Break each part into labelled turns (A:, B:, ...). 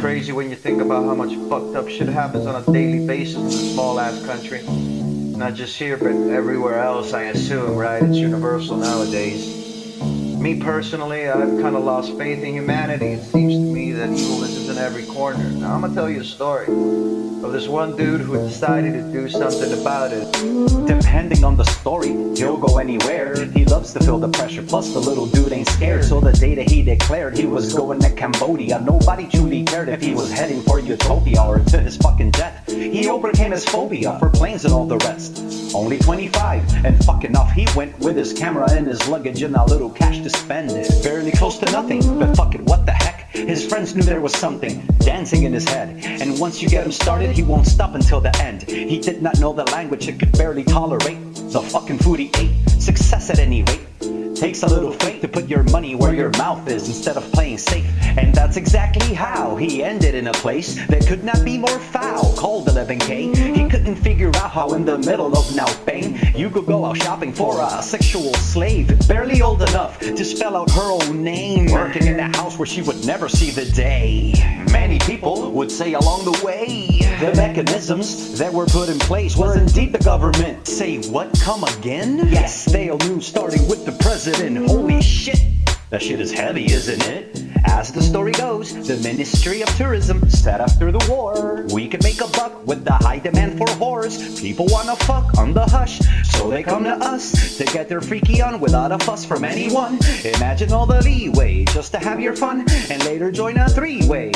A: crazy when you think about how much fucked up shit happens on a daily basis in a small ass country. Not just here, but everywhere else, I assume, right? It's universal nowadays. Me personally, I've kind of lost faith in humanity. It seems to me that evil is in every corner. Now, I'm gonna tell you a story of this one dude who decided to do something about it.
B: Depending on the story, he'll go anywhere. He loves to feel the pressure, plus the little dude ain't scared. So the day that he declared he was going to Cambodia, nobody truly cared if he was heading for Utopia or to his fucking death. He overcame his phobia for planes and all the rest. Only 25, and fucking off he went with his camera and his luggage and a little cash to spend. Barely close to nothing, but fuck it, what the heck? His friends knew there was something dancing in his head, and once you get him started, he won't stop until the end. He did not know the language, it could barely tolerate the fucking food he ate. Success at any rate takes a little faith to put your money where your mouth is instead of playing safe. And that's exactly how he ended in a place that could not be more foul, called 11K. He couldn't figure out how in the middle of Now Spain you could go out shopping for a sexual slave, barely old enough to spell out her own name, working in a house where she would never see the day. Many people would say along the way, the mechanisms that were put in place was indeed the government. Say what, come again? Yes, they all knew, starting with the president. Holy shit, that shit is heavy, isn't it? As the story goes, the Ministry of Tourism said after the war, we could make a buck with the high demand for whores. People wanna fuck on the hush, so they come to us to get their freaky on without a fuss from anyone. Imagine all the leeway just to have your fun and later join a three-way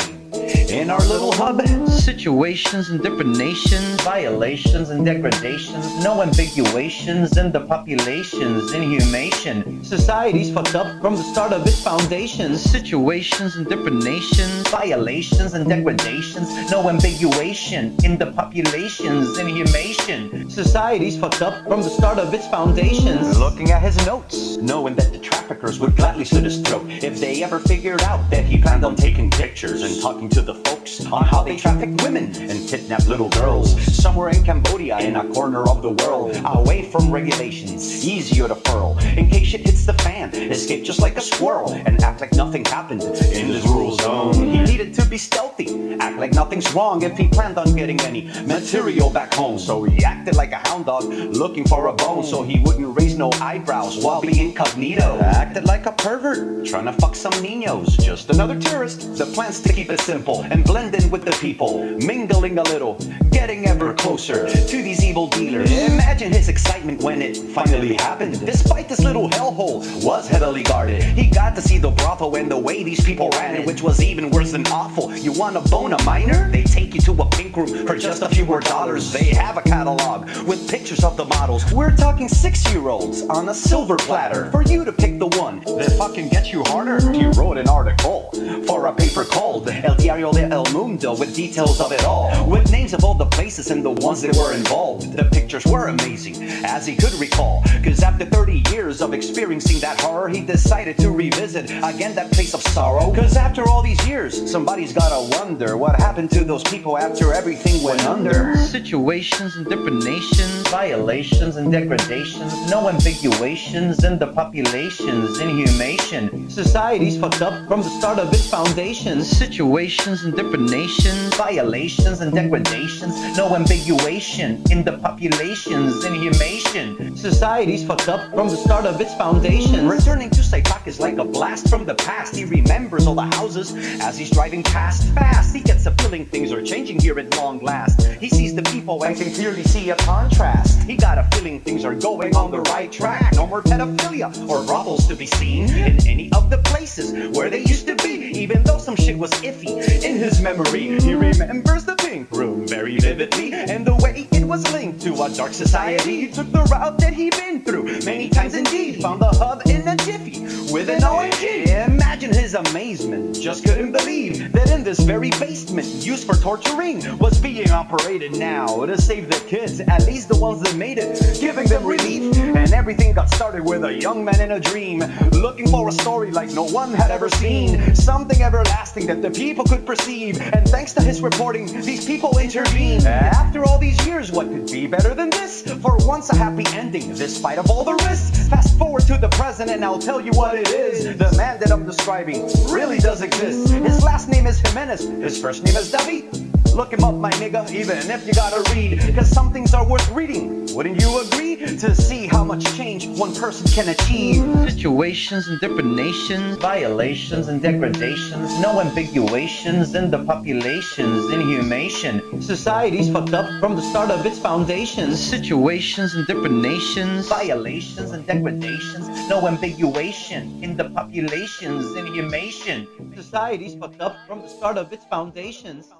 B: in our little hub.
A: Situations in different nations, violations and degradations, no ambiguations in the populations, inhumation. Society's fucked up from the start of its foundations. Situations in different nations, violations and degradations, no ambiguation in the populations, inhumation. Society's fucked up from the start of its foundations.
B: Looking at his notes, knowing that the traffickers would gladly slit his throat if they ever figured out that he planned on taking pictures and talking to the folks on how they traffic women and kidnap little girls somewhere in Cambodia, in a corner of the world, away from regulations, easier to furl. In case shit hits the fan, escape just like a squirrel and act like nothing happened in this rural zone. He needed to be stealthy, act like nothing's wrong if he planned on getting any material back home. So he acted like a hound dog looking for a bone, so he wouldn't raise no eyebrows while being incognito. Acted like a pervert trying to fuck some niños, just another tourist. The plan's to keep it simple and blend in with the people, mingling a little, getting ever closer to these evil dealers. Imagine his excitement when it finally happened. Despite this little hellhole was heavily guarded, he got to see the brothel and the way these people ran it, which was even worse than awful. You wanna bone a minor? They take you to a pink room for just a few more dollars. They have a catalog with pictures of the models. We're talking 6-year-olds on a silver platter for you to pick the one that fucking gets you harder. He wrote an article for a paper called El Diario de El Mundo with details of it all, with names of all the places and the ones that were involved. The pictures were amazing, as he could recall, cause after 30 years of experiencing that horror, he decided to revisit again that place of sorrow. Cause after all these years, somebody's gotta wonder what happened to those people after everything went under.
A: Situations in different nations, violations and degradations, no ambiguations in the populations, inhumation. Society's fucked up from the start of its foundations. Situations in different nations, violations and degradations, no ambiguation in the populations, inhumation. Society's fucked up from the start of its foundations. Returning to Saipak is like a blast from the past. He remembers all the houses as he's driving past. Fast, he gets a feeling things are changing here at long last. He sees the people and can clearly see a contrast. He got a feeling things are going on the right track. No more pedophilia or brothels to be seen in any of the places where they used to be. Even though some shit was iffy in his memory, he remembers the pink room very vividly and the way it was linked to a dark society. He took the route that he'd been through many times indeed, found the hub in a jiffy with an OMG. Imagine his amazement, just couldn't believe that in this very basement used for torturing was being operated now to save the kids, at least the ones that made it, giving them relief. And everything got started with a young man in a dream, looking for a story like no one had ever seen, something everlasting that the people could perceive. And thanks to his reporting, these people intervened. After all these years, what
B: could be better than this. For once, a happy ending, despite of all the risks. Fast forward to the present and I'll tell you what it is. The man that I'm describing really does exist. His last name is Jimenez, his first name is David. Look him up, my nigga, even if you gotta read, cause some things are worth reading. Wouldn't you agree? To see how much change one person can achieve.
A: Situations in different nations, violations and degradations, no ambiguations in the populations, inhumation. Society's fucked up from the start of its foundations. Situations in different nations, violations and degradations, no ambiguation in the populations, inhumation. Society's fucked up from the start of its foundations.